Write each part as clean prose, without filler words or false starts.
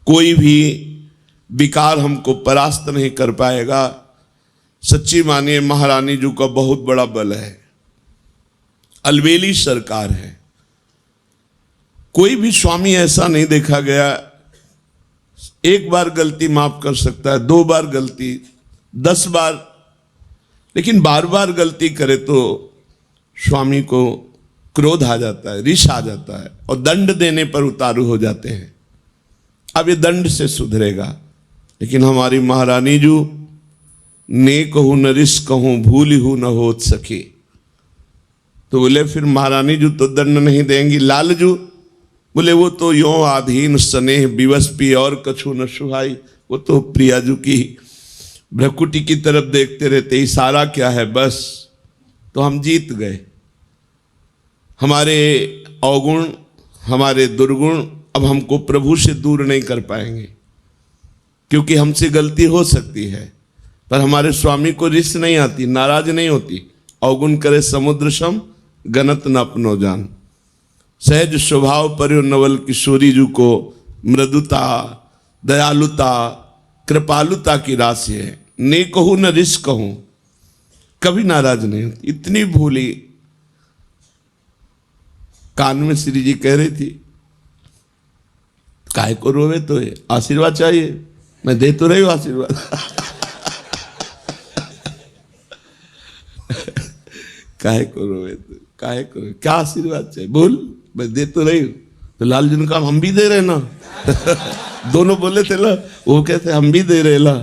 कोई भी विकार हमको परास्त नहीं कर पाएगा। सच्ची मानिए महारानी जी का बहुत बड़ा बल है, अलबेली सरकार है। कोई भी स्वामी ऐसा नहीं देखा गया, एक बार गलती माफ कर सकता है, 2 बार गलती, 10 बार, लेकिन बार बार गलती करे तो स्वामी को क्रोध आ जाता है, रिश आ जाता है और दंड देने पर उतारू हो जाते हैं। अब ये दंड से सुधरेगा, लेकिन हमारी महारानी जी ने कहूं न रिश कहूं भूल हूं न होत सके, तो बोले फिर महारानी जी तो दंड नहीं देंगी। लालजू बोले वो तो यों आधीन स्नेह विवश पी और कछु न सुहाई, वो तो प्रियाजू की भ्रकुटी की तरफ देखते रहते, इशारा क्या है बस, तो हम जीत गए। हमारे अवगुण, हमारे दुर्गुण अब हमको प्रभु से दूर नहीं कर पाएंगे, क्योंकि हमसे गलती हो सकती है पर हमारे स्वामी को रिस नहीं आती, नाराज नहीं होती। अवगुण करे समुद्र सम गनत न अपनो जान, सहज स्वभाव पर्यो नवल किशोरी जी को मृदुता, दयालुता, कृपालुता की राशि है। ने कहूं न रिस कहूं, कभी नाराज नहीं होती। इतनी भूली, कान में श्री जी कह रही थी काहे को रोवे, तो है आशीर्वाद चाहिए, मैं दे तो रही हूं आशीर्वाद। काहे को रोवे, तो काहे को, क्या आशीर्वाद चाहिए बोल, मैं दे तो रही हूं। तो लाल जी ने कहा हम भी दे रहे ना। दोनों बोले थे ना, वो कहते हम भी दे रहे ला।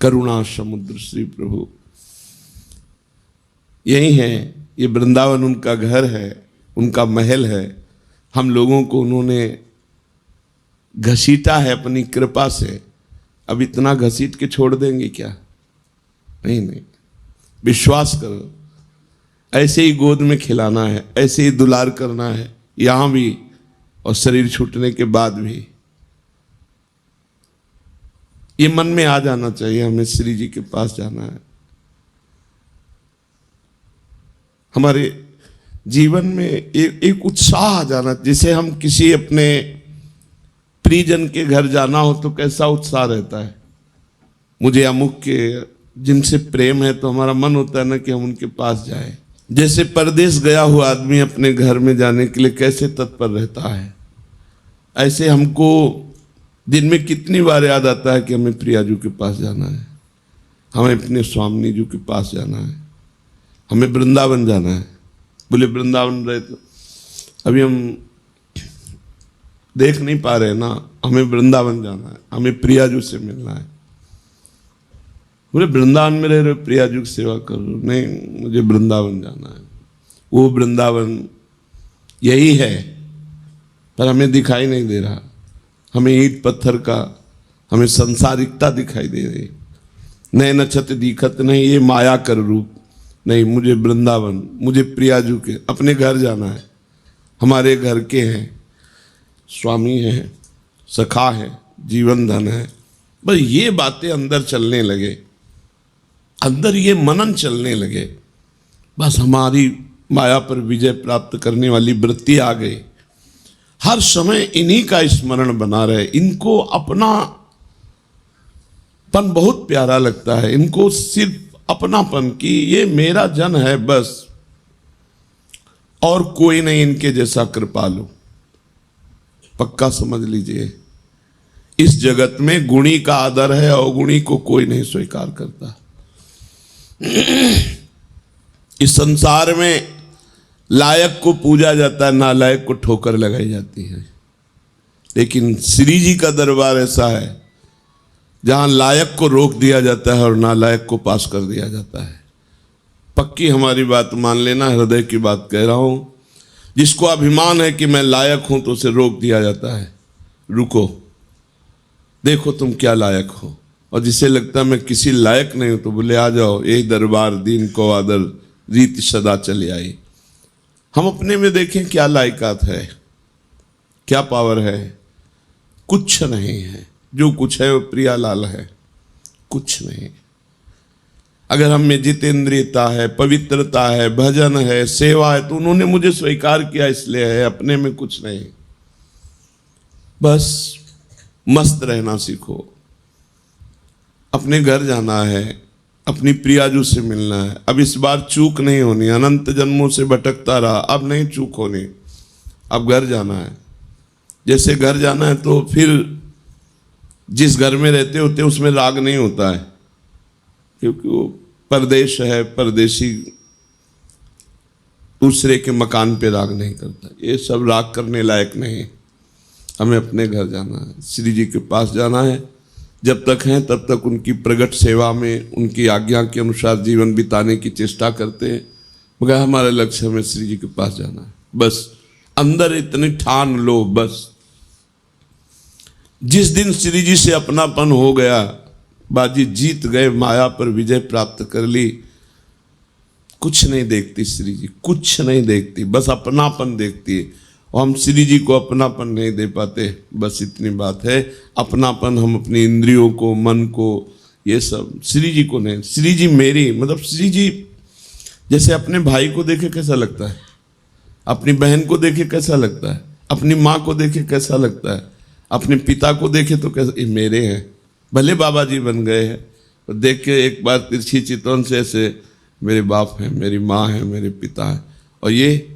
करुणा समुद्र श्री प्रभु यही है, ये वृंदावन उनका घर है, उनका महल है। हम लोगों को उन्होंने घसीटा है अपनी कृपा से। अब इतना घसीट के छोड़ देंगे क्या? नहीं नहीं, विश्वास करो, ऐसे ही गोद में खिलाना है, ऐसे ही दुलार करना है, यहां भी और शरीर छूटने के बाद भी। ये मन में आ जाना चाहिए, हमें श्री जी के पास जाना है। हमारे जीवन में एक उत्साह आ जाना, जैसे हम किसी अपने प्रियजन के घर जाना हो तो कैसा उत्साह रहता है। मुझे अमुक के जिनसे प्रेम है तो हमारा मन होता है ना कि हम उनके पास जाएं। जैसे परदेश गया हुआ आदमी अपने घर में जाने के लिए कैसे तत्पर रहता है, ऐसे हमको दिन में कितनी बार याद आता है कि हमें प्रियाजू के पास जाना है, हमें अपने स्वामी जी के पास जाना है, हमें वृंदावन जाना है। बोले वृंदावन रहे तो अभी हम देख नहीं पा रहे ना, हमें वृंदावन जाना है, हमें प्रियाजू से मिलना है। बोले वृंदावन में रह रहे प्रियाजू की सेवा कर रहे हो? नहीं, मुझे वृंदावन जाना है। वो वृंदावन यही है पर हमें दिखाई नहीं दे रहा। हमें ईंट पत्थर का, हमें संसारिकता दिखाई दे रही। नए नक्षत्र दिखत नहीं, ये माया कर रूप नहीं। मुझे वृंदावन, मुझे प्रियाजू के अपने घर जाना है। हमारे घर के हैं, स्वामी हैं, सखा है, जीवन धन है। बस ये बातें अंदर चलने लगे, अंदर ये मनन चलने लगे, बस हमारी माया पर विजय प्राप्त करने वाली वृत्ति आ गई। हर समय इन्हीं का स्मरण बना रहे। इनको अपनापन बहुत प्यारा लगता है, इनको सिर्फ अपनापन की, ये मेरा जन है बस, और कोई नहीं इनके जैसा कृपालु। पक्का समझ लीजिए, इस जगत में गुणी का आदर है, अवगुणी को कोई नहीं स्वीकार करता। इस संसार में लायक को पूजा जाता है, नालायक को ठोकर लगाई जाती है। लेकिन श्री जी का दरबार ऐसा है जहां लायक को रोक दिया जाता है और नालायक को पास कर दिया जाता है। पक्की हमारी बात मान लेना, हृदय की बात कह रहा हूं। जिसको अभिमान है कि मैं लायक हूं तो उसे रोक दिया जाता है, रुको, देखो तुम क्या लायक हो। और जिसे लगता है मैं किसी लायक नहीं हूं तो बोले आ जाओ, यही दरबार दीन को आदर रीत सदा चली आई। हम अपने में देखें क्या लायकात है, क्या पावर है। कुछ नहीं है, जो कुछ है वो प्रियालाल है, कुछ नहीं। अगर हम में जितेंद्रियता है, पवित्रता है, भजन है, सेवा है, तो उन्होंने मुझे स्वीकार किया इसलिए है, अपने में कुछ नहीं। बस मस्त रहना सीखो। अपने घर जाना है, अपनी प्रियाजू से मिलना है। अब इस बार चूक नहीं होनी, अनंत जन्मों से भटकता रहा, अब नहीं चूक होनी, अब घर जाना है। जैसे घर जाना है तो फिर जिस घर में रहते होते उसमें राग नहीं होता है, क्योंकि वो परदेश है, परदेशी दूसरे के मकान पे राग नहीं करता। ये सब राग करने लायक नहीं। हमें अपने घर जाना है, श्री जी के पास जाना है। जब तक हैं तब तक उनकी प्रगट सेवा में, उनकी आज्ञा के अनुसार जीवन बिताने की चेष्टा करते हैं, मगर हमारा लक्ष्य हमें श्री जी के पास जाना है। बस अंदर इतनी ठान लो, बस जिस दिन श्री जी से अपनापन हो गया, बाजी जीत गए, माया पर विजय प्राप्त कर ली। कुछ नहीं देखती श्री जी, कुछ नहीं देखती, बस अपनापन देखती है। और हम श्री जी को अपनापन नहीं दे पाते, बस इतनी बात है। अपनापन हम अपनी इंद्रियों को, मन को, ये सब, श्री जी को नहीं। श्री जी मेरी, मतलब श्री जी जैसे अपने भाई को देखे कैसा लगता है, अपनी बहन को देखे कैसा लगता है, अपनी माँ को देखे कैसा लगता है, अपने पिता को देखे तो कैसा, ये मेरे हैं, भले बाबा जी बन गए हैं, तो देख के एक बार तिरछी चितवन से ऐसे मेरे बाप हैं, मेरी माँ है, मेरे पिता है। और ये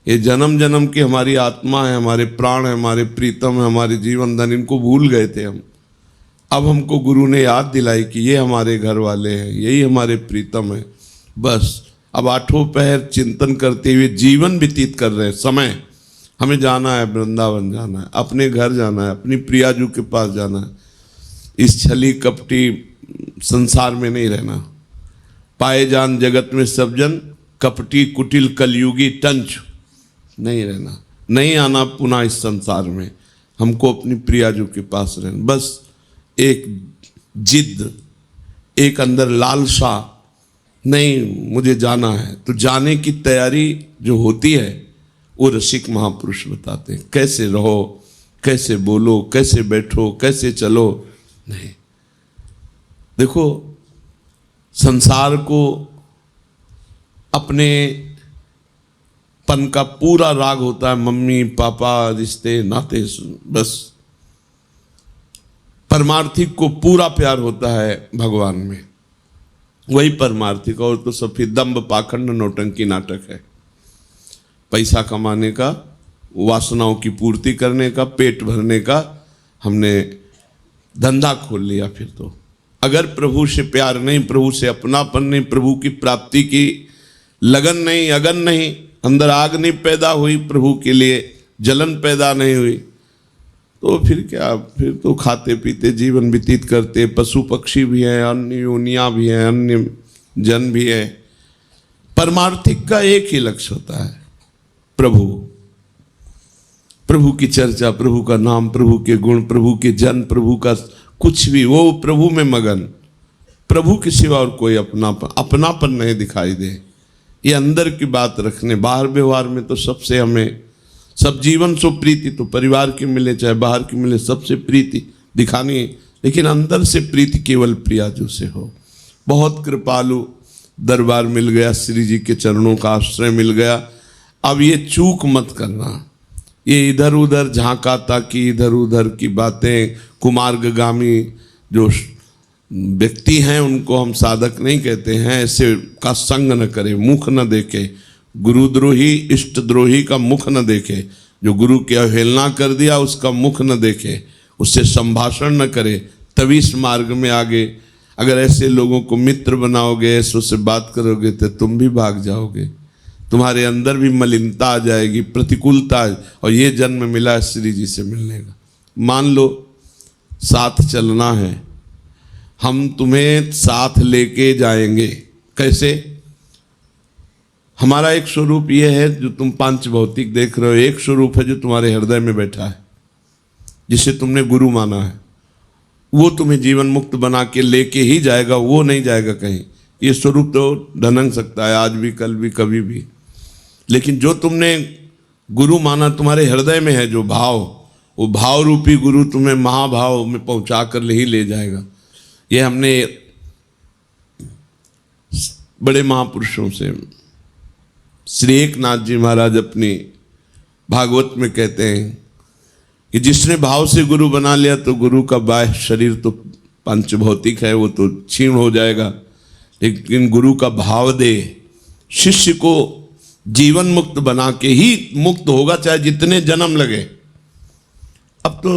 जन्म जन्म की हमारी आत्मा है, हमारे प्राण है, हमारे प्रीतम है, हमारे जीवन धन, इनको भूल गए थे हम। अब हमको गुरु ने याद दिलाई कि ये हमारे घर वाले हैं, यही हमारे प्रीतम है। बस अब आठों पहर चिंतन करते हुए जीवन व्यतीत कर रहे हैं। समय हमें जाना है, वृंदावन जाना है, अपने घर जाना है, अपनी प्रियाजू के पास जाना है। इस छली कपटी संसार में नहीं रहना। पाए जान जगत में सब जन, कपटी कुटिल कलयुगी टंच नहीं रहना, नहीं आना पुनः इस संसार में। हमको अपनी प्रियाजू के पास रहना। बस एक जिद, एक अंदर लालसा, नहीं मुझे जाना है, तो जाने की तैयारी जो होती है वो रसिक महापुरुष बताते हैं। कैसे रहो, कैसे बोलो, कैसे बैठो, कैसे चलो। नहीं, देखो संसार को अपने पन का पूरा राग होता है, मम्मी पापा, रिश्ते नाते, बस परमार्थिक को पूरा प्यार होता है भगवान में, वही परमार्थिक। और तो सब फिर दंभ पाखंड नौटंकी नाटक है। पैसा कमाने का, वासनाओं की पूर्ति करने का, पेट भरने का हमने धंधा खोल लिया। फिर तो अगर प्रभु से प्यार नहीं, प्रभु से अपनापन नहीं, प्रभु की प्राप्ति की लगन नहीं, अगन नहीं, अंदर आग नहीं पैदा हुई, प्रभु के लिए जलन पैदा नहीं हुई, तो फिर क्या, फिर तो खाते पीते जीवन व्यतीत करते। पशु पक्षी भी हैं, अन्य योनियाँ भी हैं, अन्य जन भी है। परमार्थिक का एक ही लक्ष्य होता है, प्रभु, प्रभु की चर्चा, प्रभु का नाम, प्रभु के गुण, प्रभु के जन, प्रभु का कुछ भी, वो प्रभु में मगन। प्रभु के सिवा और कोई अपनापन नहीं दिखाई दे। ये अंदर की बात रखने, बाहर व्यवहार में तो सबसे हमें, सब जीवन सो प्रीति, तो परिवार की मिले चाहे बाहर की मिले, सबसे प्रीति दिखानी है, लेकिन अंदर से प्रीति केवल प्रियाजू से हो। बहुत कृपालु दरबार मिल गया, श्री जी के चरणों का आश्रय मिल गया। अब ये चूक मत करना, ये इधर उधर झांका ताकि इधर उधर की बातें, कुमार्गामी जो व्यक्ति हैं उनको हम साधक नहीं कहते हैं, ऐसे का संग न करे, मुख न देखे। गुरुद्रोही इष्ट द्रोही का मुख न देखे, जो गुरु की अवहेलना कर दिया उसका मुख न देखे, उससे संभाषण न करे, तभी इस मार्ग में आगे। अगर ऐसे लोगों को मित्र बनाओगे, ऐसों से बात करोगे, तो तुम भी भाग जाओगे, तुम्हारे अंदर भी मलिनता आ जाएगी, प्रतिकूलता। और ये जन्म मिला है श्री जी से मिलने का। मान लो साथ चलना है, हम तुम्हें साथ लेके जाएंगे। कैसे? हमारा एक स्वरूप ये है जो तुम पांच भौतिक देख रहे हो, एक स्वरूप है जो तुम्हारे हृदय में बैठा है, जिसे तुमने गुरु माना है। वो तुम्हें जीवन मुक्त बना के लेके ही जाएगा, वो नहीं जाएगा कहीं। ये स्वरूप तो ढनक सकता है आज भी, कल भी, कभी भी, लेकिन जो तुमने गुरु माना तुम्हारे हृदय में है जो भाव, वो भाव रूपी गुरु तुम्हें महाभाव में पहुंचा कर ही ले जाएगा। ये हमने बड़े महापुरुषों से, श्री एकनाथ जी महाराज अपनी भागवत में कहते हैं कि जिसने भाव से गुरु बना लिया तो गुरु का बाह्य शरीर तो पंचभौतिक है, वो तो क्षीण हो जाएगा, लेकिन गुरु का भाव दे शिष्य को जीवन मुक्त बना के ही मुक्त होगा, चाहे जितने जन्म लगे। अब तो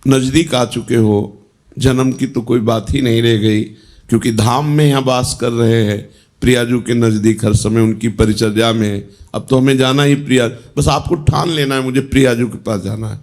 नजदीक आ चुके हो, जन्म की तो कोई बात ही नहीं रह गई, क्योंकि धाम में यहाँ वास कर रहे हैं, प्रियाजू के नजदीक हर समय उनकी परिचर्या में। अब तो हमें जाना ही प्रिया, बस आपको ठान लेना है मुझे प्रियाजू के पास जाना है।